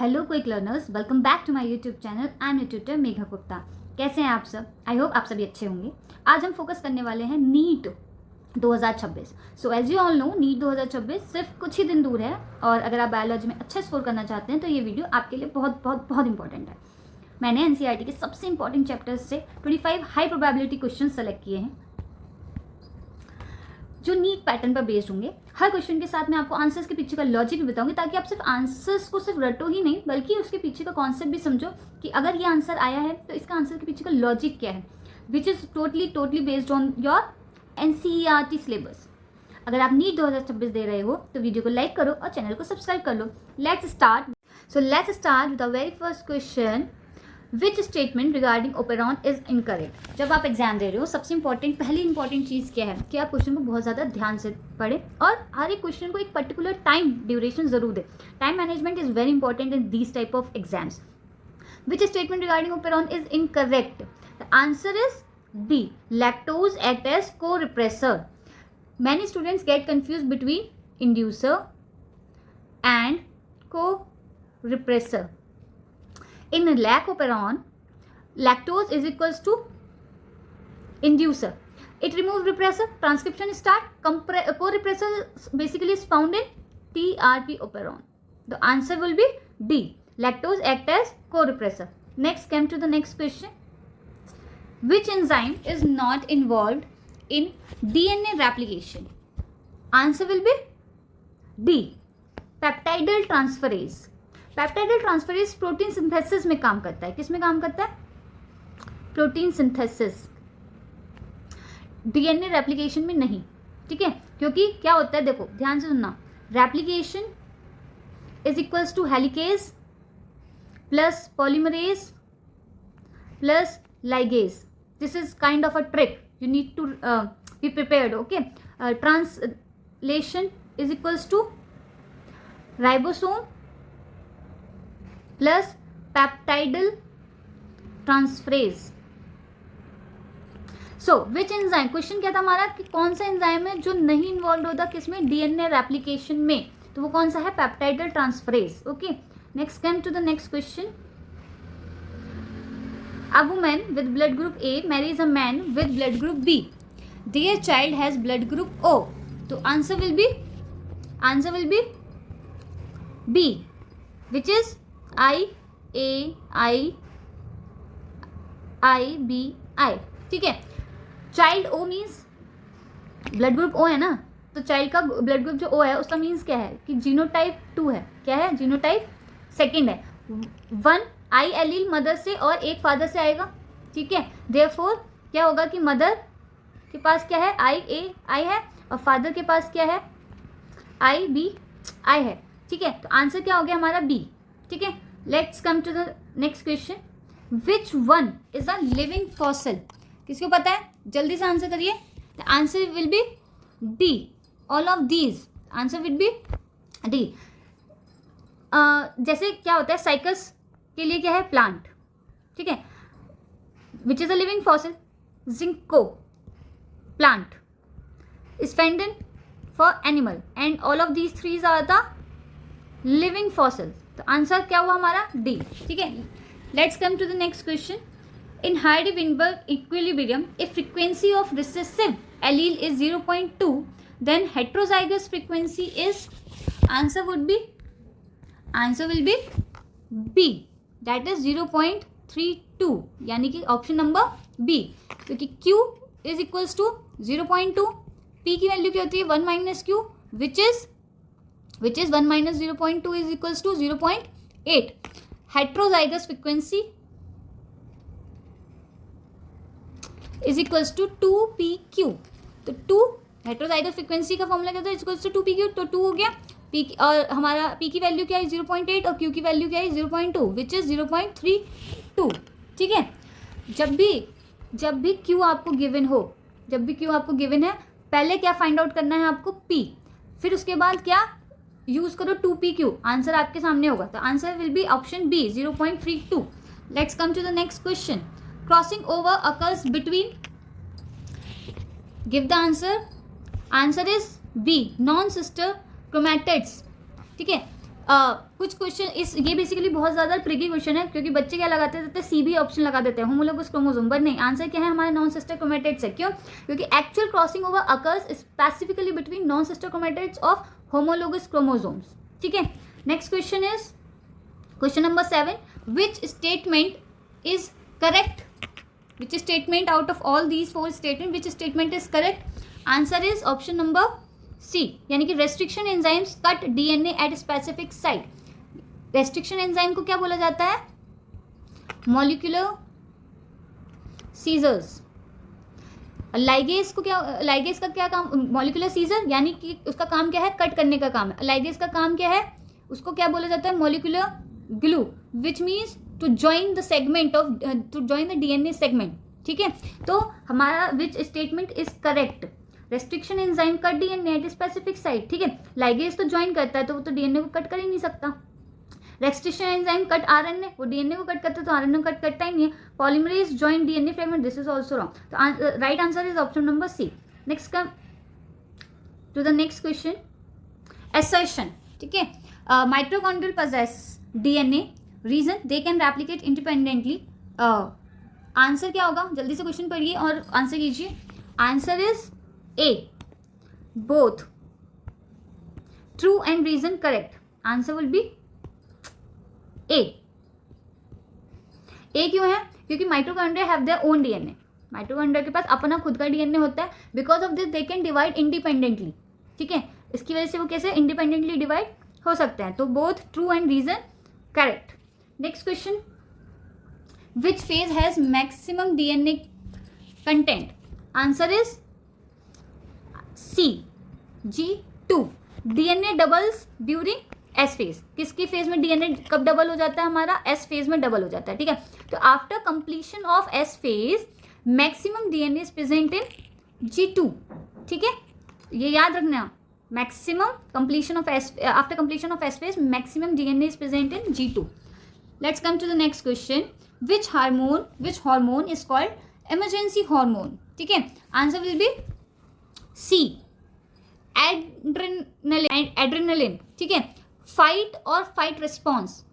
Hello quick learners, welcome back to my YouTube channel. I am your tutor Megha Gupta. कैसे हैं आप सब? I hope आप सभी अच्छे होंगे। आज हम फोकस करने वाले हैं NEET 2026। So as you all know, NEET 2026 सिर्फ कुछ ही दिन दूर है और अगर आप बायोलॉजी में अच्छा स्कोर करना चाहते हैं तो ये वीडियो आपके लिए बहुत बहुत बहुत इंपॉर्टेंट है। मैंने एनसीईआरटी के सबसे इंपॉर्टेंट चैप्टर्स से 25 हाई प्रोबेबिलिटी क्वेश्चन सेलेक्ट किए हैं जो नीट पैटर्न पर बेस्ड होंगे। हर क्वेश्चन के साथ मैं आपको आंसर्स के पीछे का लॉजिक भी बताऊंगी ताकि आप सिर्फ आंसर्स को सिर्फ रटो ही नहीं बल्कि उसके पीछे का कॉन्सेप्ट भी समझो कि अगर ये आंसर आया है तो इसका आंसर के पीछे का लॉजिक क्या है, which is totally based on your NCERT syllabus. अगर आप नीट 2026 दे रहे हो तो वीडियो को लाइक करो और चैनल को सब्सक्राइब कर लो। Let's start with the very first question. Which statement regarding operon is incorrect. जब आप एग्जाम दे रहे हो सबसे पहली इंपॉर्टेंट चीज़ क्या है कि आप क्वेश्चन को बहुत ज़्यादा ध्यान से पढ़ें और हर एक क्वेश्चन को एक पर्टिकुलर टाइम ड्यूरेशन जरूर दे। Time management is very important in these type of exams. Which statement regarding operon is incorrect. The answer is B, lactose act as corepressor. Many students get confuse between inducer and corepressor. In lactoperon, lactose is equals to inducer. It removes repressor. Transcription start. Co-repressor basically is found in TRP operon. The answer will be D. Lactose act as co-repressor. Next, come to the next question. Which enzyme is not involved in DNA replication? Answer will be D. Peptidal transferase. Peptidyl transferase protein synthesis में काम करता है। किस में काम करता है? Protein synthesis, DNA replication में नहीं। ठीक है, क्योंकि क्या होता है, देखो ध्यान से सुनना। Replication is equals to helicase plus polymerase plus ligase. This is kind of a trick, you need to be prepared. Okay, translation is equals to ribosome plus peptidyl transferase. So which enzyme, question क्या था हमारा कि कौन सा enzyme है जो नहीं involve होता किसमें? डीएनए रेप्लिकेशन में। तो वो कौन सा है? Peptidyl transferase. Okay, next come to the next question. A woman with blood group A marries a man with blood group B. Their child has blood group O. तो answer will be B, which is I B I। ठीक है, child O means blood group O है ना, तो child का blood group जो O है उसका मीन्स क्या है कि जीनोटाइप 2 है। क्या है? जीनोटाइप सेकंड है। 1 I एलील मदर से और एक फादर से आएगा। ठीक है, देयरफॉर क्या होगा कि मदर के पास क्या है? I है और फादर के पास क्या है? I है। ठीक है, तो आंसर क्या हो गया हमारा? B। ठीक है, let's come to the next question. Which one is a living fossil? किसको पता है? जल्दी से आंसर करिए। The answer will be D, all of these. Answer will be D. जैसे क्या होता है, साइकस के लिए क्या है? प्लांट। ठीक है, which is a living fossil? Ginkgo plant, sphenodon for animal, and all of these threes are the living fossils. तो आंसर क्या हुआ हमारा? डी। ठीक है, let's come to the next question. In Hardy Weinberg equilibrium if frequency of recessive allele is 0.2 then heterozygous frequency is. Answer will be B, that is 0.32, यानी कि option number B. क्योंकि Q is equals to 0.2, P की value क्या होती है? 1 minus Q, which is 1 minus 0.2 is equals to 0.8. Heterozygous frequency is equals to 2pq. तो 2 heterozygous frequency का formula क्या था? Equals to 2pq। तो 2 हो गया p और हमारा p की वैल्यू क्या है? 0.8 और q की वैल्यू क्या है? 0.2, विच इज 0.32। ठीक है, जब भी q आपको गिवन है, पहले क्या फाइंड आउट करना है आपको? p, फिर उसके बाद क्या यूज करो? 2pq। आंसर आपके सामने होगा, तो answer will be option B, 0.32। Let's come to the next question. Crossing over occurs between, give the answer. Answer is B, non sister chromatids. ठीक है, कुछ क्वेश्चन ये बेसिकली बहुत ज़्यादा ट्रिकी क्वेश्चन है, क्योंकि बच्चे क्या लगाते थे, सी भी ऑप्शन लगा देते हैं होमोलोगस क्रोमोसोम, बट नहीं, आंसर क्या है हमारे नॉन सिस्टर क्रोमैटिड्स है। क्यों? क्योंकि actual crossing over occurs specifically between non sister chromatids of homologous chromosomes. ठीक है, next question is question number 7, which statement is correct? Which statement out of all these 4 statements, which statement is correct? Answer is option number C, यानी कि restriction enzymes cut DNA at specific site. Restriction enzyme को क्या बोला जाता है? Molecular scissors. Ligase को क्या, ligase का क्या काम? मॉलिक्यूलर सीजर, यानी कि उसका काम क्या है? कट करने का काम है। लाइगेज का काम क्या है? उसको क्या बोला जाता है? Molecular glue, which means to join the segment of, to join the DNA segment. ठीक है, तो हमारा which statement is correct? Restriction enzyme cut DNA at specific site. ठीक है, लाइगेज तो ज्वाइन करता है, तो वो तो डीएनए को कट कर ही नहीं सकता। रेस्ट्रिक्शन एंजाइम कट आरएनए, वो डीएनए को कट करता है, तो आरएनए को कट करता ही नहीं है। Polymerase join DNA fragment, this is also wrong. तो right answer is option number C. Next come to the next question, assertion. ठीक है, mitochondrial possess DNA, reason they can replicate independently. Answer क्या होगा? जल्दी से क्वेश्चन पढ़िए और answer कीजिए। Answer is A, both. True and reason correct, answer will be A. A क्यों है? क्योंकि mitochondria have their own DNA, mitochondria के पास अपना खुद का डीएनए होता है। Because of this they can divide independently. ठीक है, इसकी वजह से वो कैसे इंडिपेंडेंटली डिवाइड हो सकते हैं। तो both true and reason correct. Next question, which phase has maximum DNA content? Answer is C, G2। DNA doubles during S phase. किसकी फेज में डीएनए कब डबल हो जाता है? हमारा एस फेज में डबल हो जाता है। ठीक है, तो after completion of S phase maximum DNA is present in G2। ठीक है, ये याद रखना, maximum completion of S, after completion of S phase maximum DNA is present in G2। Let's come to the next question, which hormone is called emergency hormone? ठीक है, answer will be C, adrenaline. ठीक है, fight और fight response.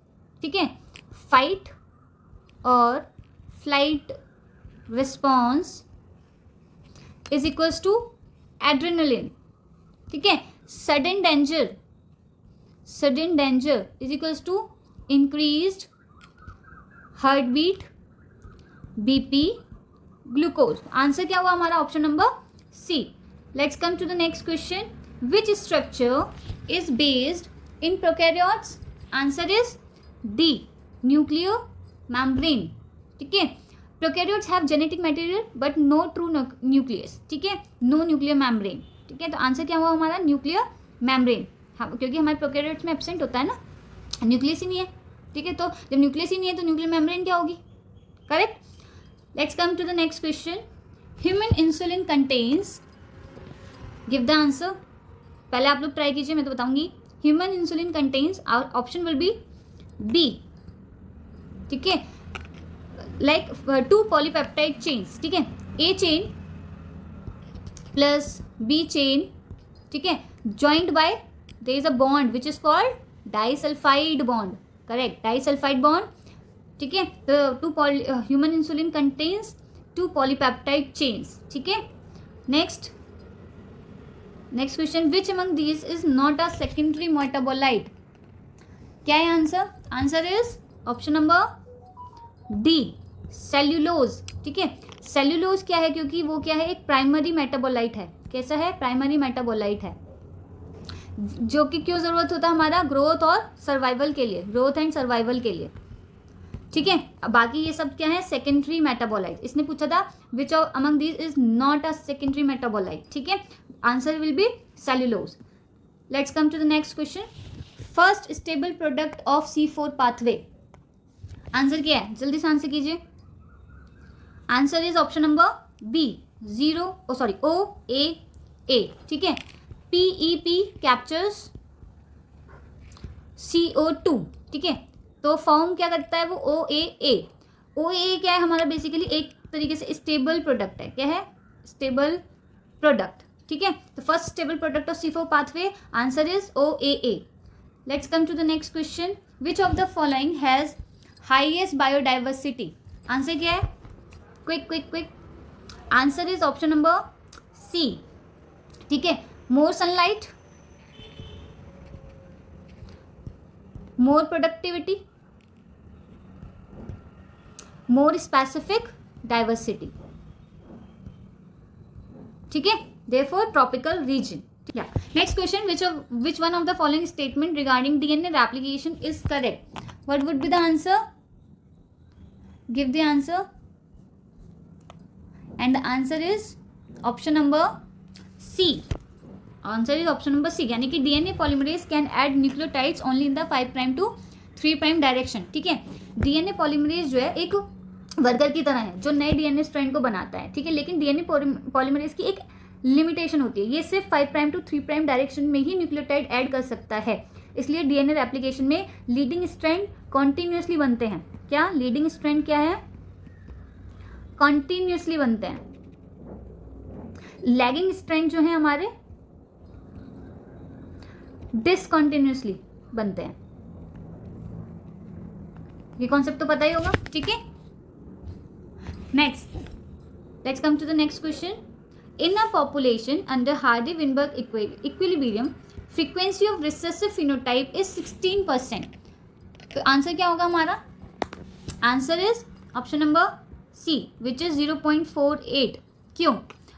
ठीक है, fight और flight response is equals to adrenaline. ठीक है, sudden danger is equals to increased heart beat, BP, glucose. Answer क्या हुआ हमारा? Option number C. Let's come to the next question, which structure is based in prokaryotes? Answer is D, nuclear membrane. ठीक है, prokaryotes have genetic material but no true nucleus. ठीक है, no nuclear membrane. ठीक है, तो answer क्या हुआ हमारा? Nuclear membrane. हाँ, क्योंकि हमारे प्रोकैरियोट्स में एब्सेंट होता है ना, न्यूक्लियस ही नहीं है। ठीक है, तो जब न्यूक्लियस ही नहीं है तो न्यूक्लियर मेम्ब्रेन क्या होगी? Correct. Let's come to the next question, human insulin contains, give the answer. पहले आप लोग ट्राई कीजिए, मैं तो बताऊंगी। Human insulin contains, option will be B. ठीक है, लाइक 2 पॉलीपेप्टाइड चेन्स। ठीक है, A chain plus B chain. ठीक है, joined by there is a bond which is called disulfide bond. Correct, disulfide bond. ठीक है, तो human insulin contains 2 polypeptide chains. ठीक है, next question, which among these is not a secondary metabolite? क्या है answer? Answer is option number D, cellulose. ठीक है, cellulose क्या है? क्योंकि वो क्या है? एक प्राइमरी मेटाबोलाइट है। कैसा है? प्राइमरी मेटाबोलाइट है, जो कि क्यों जरूरत होता है हमारा? ग्रोथ और सर्वाइवल के लिए, ग्रोथ एंड सर्वाइवल के लिए। ठीक है, बाकी ये सब क्या है? Secondary metabolite. इसने पूछा था which among these is not a secondary metabolite. ठीक है, answer will be cellulose. Let's come to the next question, first stable product of C4 pathway. Answer क्या है? जल्दी से आंसर कीजिए। Answer is option number B, OAA। ठीक है, PEP captures CO2। ठीक है, तो फॉर्म क्या करता है वो? OAA क्या है हमारा? बेसिकली एक तरीके से स्टेबल प्रोडक्ट है। क्या है? Stable product. ठीक है, तो first stable product of C4 pathway, answer is OAA। Let's come to the next question. Which of the following has highest biodiversity? Answer क्या है? Quick quick quick. Answer is option number C. ठीक है, more sunlight, more productivity, more specific diversity. ठीक है, therefore tropical region. Yeah. Next question, which one of the following statement regarding DNA replication is correct? What would be the answer? Give the answer. And the answer is option number C. Answer is option number C. यानी कि DNA polymerase can add nucleotides only in the 5' to 3' direction. ठीक है, DNA polymerase जो है एक worker की तरह है जो नए DNA स्ट्रैंड को बनाता है. ठीक है, लेकिन DNA polymerase की एक लिमिटेशन होती है, ये सिर्फ 5' टू 3' डायरेक्शन में ही न्यूक्लियोटाइड ऐड कर सकता है. इसलिए डीएनए रेप्लिकेशन में लीडिंग स्ट्रैंड कॉन्टिन्यूसली बनते हैं. क्या लीडिंग स्ट्रैंड क्या है? कॉन्टिन्यूसली बनते हैं. लैगिंग स्ट्रैंड जो है हमारे डिसकॉन्टिन्यूसली बनते हैं. ये कॉन्सेप्ट तो पता ही होगा. ठीक है, next, let's come to the next question. In a population under Hardy-Weinberg equilibrium, frequency of recessive phenotype is 16%. तो आंसर क्या होगा हमारा? Answer is option number C, which is 0.48. क्यों?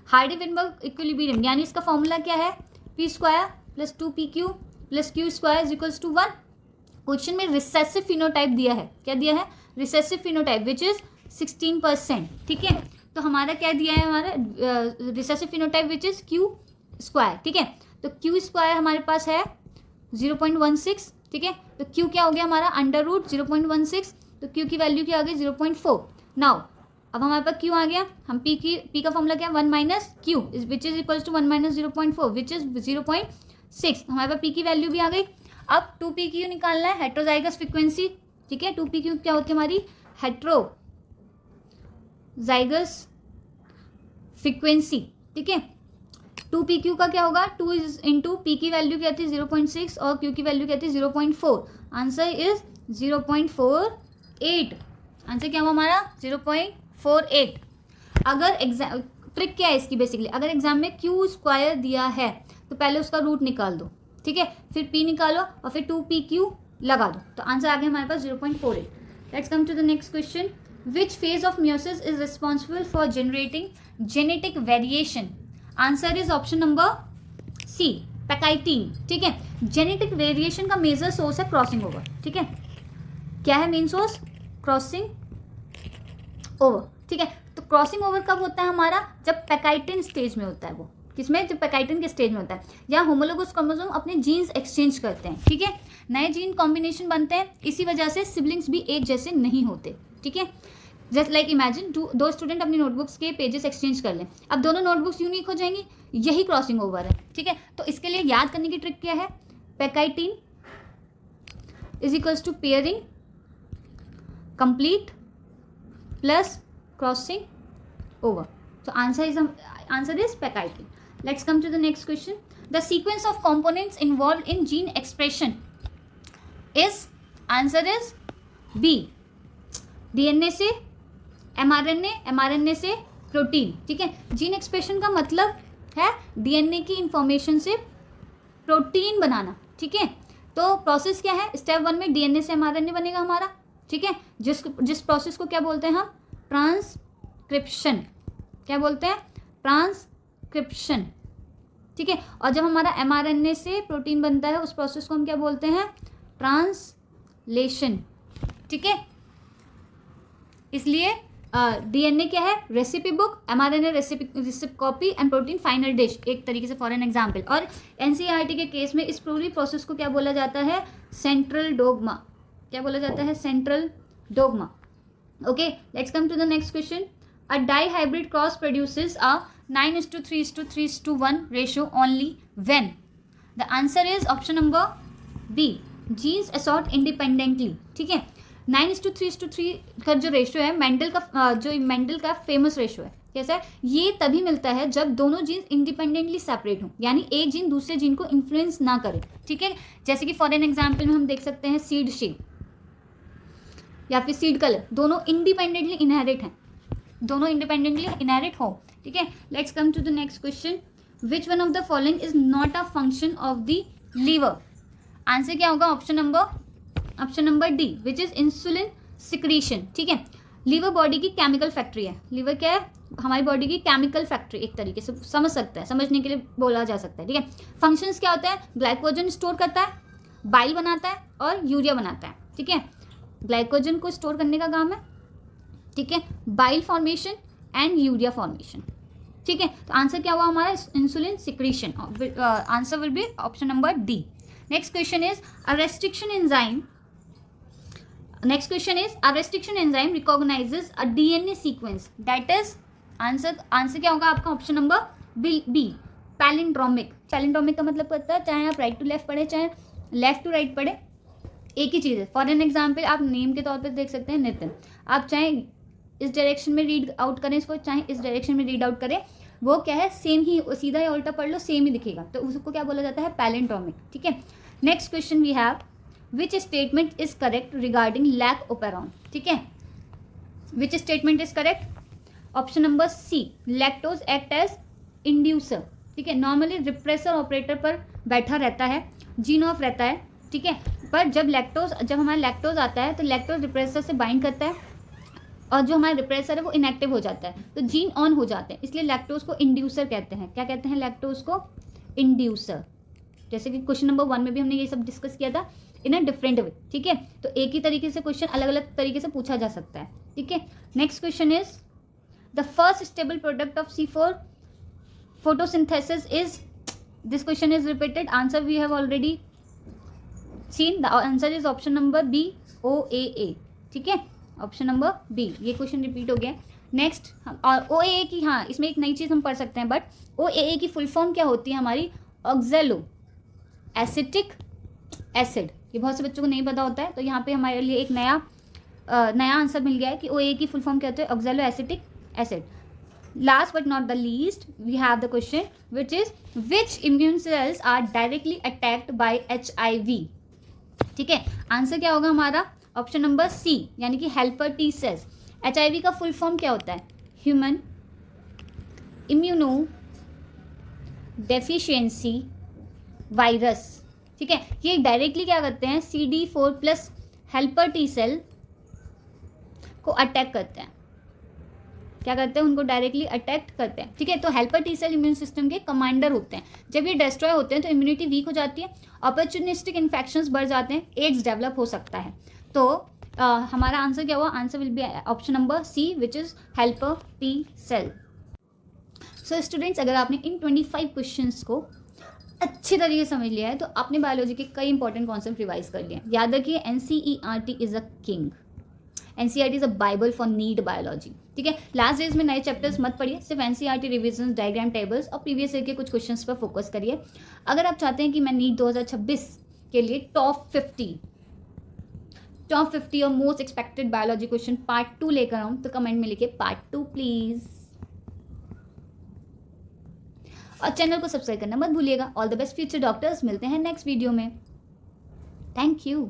हार्डी-विनबर्ग इक्विलिब्रियम यानी इसका फॉर्मूला क्या है? P square plus 2pq plus Q square is equals to 1. Question में रिसेसिव फिनोटाइप दिया है. क्या दिया है? Recessive phenotype which is 16%. ठीक है, तो हमारा क्या दिया है? हमारा recessive phenotype which is Q square. ठीक है, तो क्यू स्क्वायर हमारे पास है 0.16. ठीक है, तो क्यू क्या हो गया हमारा? Under root 0.16. तो क्यू की वैल्यू क्या आ गई? 0.4. नाउ अब हमारे पास क्यू आ गया. हम पी का फॉर्मूला क्या है? 1 minus Q which is equals to 1 minus 0.4 which is 0.6. हमारे पास पी की वैल्यू भी आ गई. अब 2pq निकालना है, हेट्रोजाइगस फ्रिक्वेंसी. ठीक है, 2pq क्या होती है हमारी? Heterozygous frequency. ठीक है, 2pq का क्या होगा? 2 इंटू पी की वैल्यू क्या थी? 0.6 और q की वैल्यू क्या थी? 0.4. Answer is 0.48. आंसर क्या हुआ हमारा? 0.48. अगर एग्जाम ट्रिक क्या है इसकी? बेसिकली अगर एग्जाम में क्यू स्क्वायर दिया है तो पहले उसका रूट निकाल दो. ठीक है, फिर p निकालो और फिर 2pq लगा दो, तो आंसर आ गया हमारे पास 0.48. Let's come to the next question. Which phase of meiosis is responsible for generating genetic variation? Answer is option number C, pachytene. ठीक है, जेनेटिक वेरिएशन का मेजर सोर्स है क्रॉसिंग ओवर. ठीक है, क्या है मेन सोर्स? Crossing over. ठीक है, तो क्रॉसिंग ओवर कब होता है हमारा? जब पैकाइटिन स्टेज में होता है. वो किसमें? जब पैकाइटिन के स्टेज में होता है, या होमोलोगस क्रोमोसोम अपने जीन्स एक्सचेंज करते हैं. ठीक है, नए जीन कॉम्बिनेशन बनते हैं, इसी वजह से सिबलिंग्स भी एक जैसे नहीं होते. ठीक है, जस्ट लाइक इमेजिन दो स्टूडेंट अपनी नोटबुक्स के पेजेस एक्सचेंज कर लें, अब दोनों नोटबुक्स यूनिक हो जाएंगी. यही क्रॉसिंग ओवर है. ठीक है, तो इसके लिए याद करने की ट्रिक क्या है? Pachytene is equals to pairing complete plus crossing over. तो answer is pachytene. Let's come to the next question. The sequence of components involve in gene expression is, answer is B, DNA से mRNA, mRNA से protein. ठीक है, gene expression का मतलब है DNA की information से प्रोटीन बनाना. ठीक है, तो प्रोसेस क्या है? स्टेप 1 में डीएनए से एमआरएनए बनेगा हमारा. ठीक है, जिस प्रोसेस को क्या बोलते हैं हम? ट्रांसक्रिप्शन. क्या बोलते हैं? ट्रांसक्रिप्शन. ठीक है, और जब हमारा एमआरएनए से प्रोटीन बनता है उस प्रोसेस को हम क्या बोलते हैं? ट्रांसलेशन. ठीक है, इसलिए डीएनए क्या है? Recipe book, mRNA recipe copy and protein final dish, एक तरीके से फॉर एन एग्जाम्पल. और एनसीईआरटी के केस में इस पूरी प्रोसेस को क्या बोला जाता है? Central dogma. क्या बोला जाता है? Central dogma. Okay, let's come to the next question. A dihybrid cross produces a 9:3:3:1 ratio only when? The answer is option number B, genes assort independently. ठीक है, 9:3:3 का जो रेशियो है मेंडल का फेमस रेशियो है. कैसा है, ये तभी मिलता है जब दोनों जीन्स इंडिपेंडेंटली सेपरेट हों, यानी एक जीन दूसरे जीन को इन्फ्लुएंस ना करे, ठीक है। जैसे कि फॉर एन एग्जाम्पल में हम देख सकते हैं सीड शेप या फिर सीड कलर, दोनों इंडिपेंडेंटली इनहेरिट हैं, दोनों इंडिपेंडेंटली इनहेरिट हो, ठीक है। Let's come to the next question, which one of the following is not a function of the liver. Answer क्या होगा, option number D, which is insulin secretion, ठीक है। लीवर बॉडी की केमिकल फैक्ट्री है, liver क्या है, हमारी body की केमिकल फैक्ट्री, एक तरीके से समझ सकते हैं, समझने के लिए बोला जा सकता है, ठीक है। फंक्शंस क्या होता है, ग्लाइकोजन स्टोर करता है, बाइल बनाता है और यूरिया बनाता है, ठीक है। ग्लाइकोजन को स्टोर करने का काम है, ठीक है, bile formation and urea formation, ठीक है। तो आंसर क्या हुआ हमारा, insulin secretion, answer will be option number D. Next question is a restriction enzyme, next question is a restriction enzyme recognizes a DNA sequence that is, answer क्या होगा आपका, option number B, palindromic. Palindromic का मतलब पता है, चाहे आप right to left पढ़े चाहे लेफ्ट टू राइट पढ़े, एक ही चीज़ है। फॉर एन एग्जाम्पल आप नेम के तौर पे देख सकते हैं नितिन, आप चाहे इस डायरेक्शन में रीड आउट करें इसको, चाहे इस डायरेक्शन में रीड आउट करें, वो क्या है, सेम ही, सीधा या उल्टा पढ़ लो सेम ही दिखेगा, तो उसको क्या बोला जाता है, पैलिंड्रोमिक, ठीक है। Next question we have, which statement is correct regarding lac operon, ठीक है। Which statement is correct, option number C, lactose act as inducer, ठीक है। नॉर्मली रिप्रेसर ऑपरेटर पर बैठा रहता है, जीन ऑफ रहता है, ठीक है, पर जब हमारा लैक्टोज आता है तो लैक्टोज रिप्रेसर से बाइंड करता है और जो हमारा रिप्रेसर है वो इनएक्टिव हो जाता है, तो जीन ऑन हो जाते हैं, इसलिए लैक्टोज को इंड्यूसर कहते हैं। क्या कहते हैं, लैक्टोज को इंड्यूसर। जैसे कि क्वेश्चन नंबर 1 में भी हमने ये सब डिस्कस किया था इन अ डिफरेंट वे, ठीक है। तो एक ही तरीके से क्वेश्चन अलग अलग तरीके से पूछा जा सकता है, ठीक है। Next question is the first stable product of C4 photosynthesis is, this question is repeated, answer we have already seen, the answer is option number B, OAA, ठीक है, ऑप्शन नंबर बी, ये क्वेश्चन रिपीट हो गया। Next और OAA की, हाँ इसमें एक नई चीज़ हम पढ़ सकते हैं, बट OAA की फुल फॉर्म क्या होती है हमारी, ऑक्सैलो एसिटिक एसिड, ये बहुत से बच्चों को नहीं पता होता है, तो यहाँ पे हमारे लिए एक नया आंसर मिल गया है कि OAA की फुल फॉर्म क्या होती है, oxalo acetic acid. Last but not the least, we have the question, which is which immune cells are directly attacked by HIV, ठीक है। आंसर क्या होगा हमारा, ऑप्शन नंबर सी, यानी कि हेल्पर टी सेल्स। HIV का फुल फॉर्म क्या होता है, ह्यूमन इम्यूनो डेफिशिएंसी वायरस, ठीक है। ये डायरेक्टली क्या करते हैं, CD4+ हेल्पर टी सेल को अटैक करते हैं, क्या करते हैं, उनको डायरेक्टली अटैक करते हैं, ठीक है। तो helper T cell immune system के कमांडर होते हैं, जब ये डिस्ट्रॉय होते हैं तो इम्यूनिटी वीक हो जाती है, अपॉर्चुनिस्टिक इन्फेक्शंस बढ़ जाते हैं, एड्स डेवलप हो सकता है। तो हमारा आंसर क्या हुआ, answer will be option number C, which is helper T cell. So students, अगर आपने इन 25 क्वेश्चंस को अच्छी तरीके से समझ लिया है तो आपने बायोलॉजी के कई इंपॉर्टेंट कॉन्सेप्ट रिवाइज कर लिए हैं। याद रखिए, NCERT is a king, NCERT is a Bible for NEET biology, ठीक है। लास्ट डेज में नए चैप्टर्स मत पढ़िए, सिर्फ NCERT रिविजन, डायग्राम टेबल्स और प्रीवियस ईयर के कुछ क्वेश्चंस पर फोकस करिए। अगर आप चाहते हैं कि मैं नीट 2026 के लिए टॉप 50 और most expected biology question part 2 लेकर आऊँ, तो कमेंट में लिखिए पार्ट 2 प्लीज, और चैनल को सब्सक्राइब करना मत भूलिएगा। All the best future doctors, मिलते हैं नेक्स्ट वीडियो में, थैंक यू।